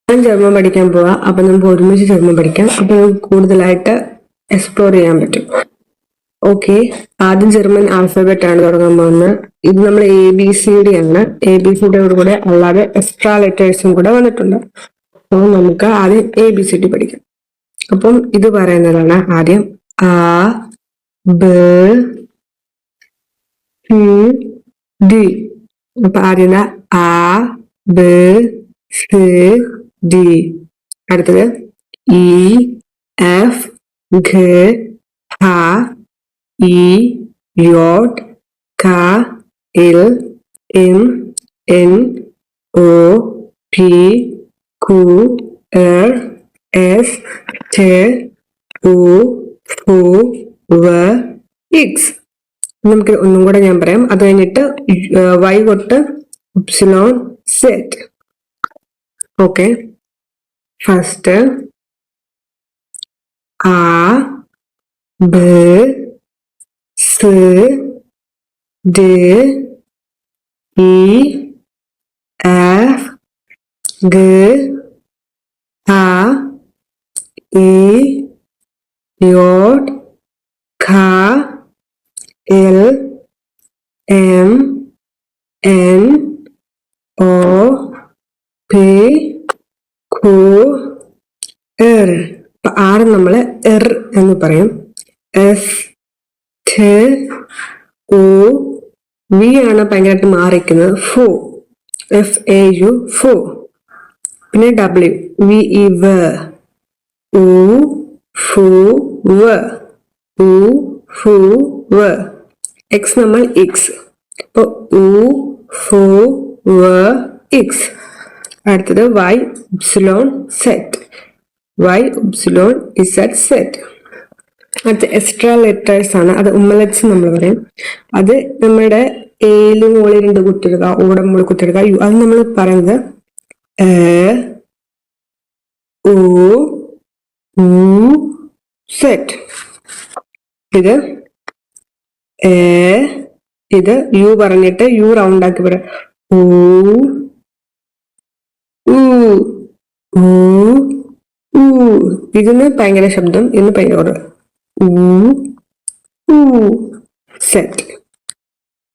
ഞാൻ ജർമ്മൻ പഠിക്കാൻ പോവാ. അപ്പൊ നമുക്ക് ഒരുമിച്ച് ജർമ്മൻ പഠിക്കാം. അപ്പൊ നമുക്ക് കൂടുതലായിട്ട് എക്സ്പ്ലോർ ചെയ്യാൻ പറ്റും. ഓക്കെ, ആദ്യം ജർമ്മൻ ആൽഫബറ്റ് ആണ് തുടങ്ങാൻ പോകുന്നത്. ഇത് നമ്മൾ ABCD ആണ്. ABCDയോട് കൂടെ അല്ലാതെ എക്സ്ട്രാ ലെറ്റേഴ്സും കൂടെ വന്നിട്ടുണ്ട്. അപ്പോൾ നമുക്ക് ആദ്യം ABCD പഠിക്കാം. അപ്പം ഇത് പറയുന്നതാണ് ആദ്യം A B C D. അപ്പൊ ആദ്യം A B C D. അടുത്തത് E F G H I J K L M N O P Q R S T U V W X. നമുക്ക് ഒന്നും കൂടെ ഞാൻ പറയാം. അത് കഴിഞ്ഞിട്ട് Y തൊട്ട് Y Z. Okay, first A B C D E F G H I J K L M N O P Q R. അപ്പൊ R നമ്മള് R എന്ന് പറയും. S T U V ആണ് ഭയങ്കരമായിട്ട് മാറിക്കുന്നത്. ഫു FAU ഫു. പിന്നെ W VE V U ഫു W U ഫു W. X നമ്മൾ X. അപ്പൊ U ഫു W X. അടുത്തത് Y Z. Y Z Z. അടുത്ത എക്സ്ട്രാ ലെറ്റേഴ്സ് ആണ്. അത് ഉമ്മലറ്റ്സ് നമ്മൾ പറയും. അത് നമ്മുടെ എയില് മുകളിൽ 2 കുത്തിടുക, ഓടെ മുകളിൽ കുത്തിടുക. അത് നമ്മൾ പറയുന്നത് U Z. ഇത് ഇത് U പറഞ്ഞിട്ട് U റൗണ്ട് ആക്കി പറയാം. ഇതിന് ഭയങ്കര ശബ്ദം, ഇന്ന് ഭയങ്കര സെറ്റ്.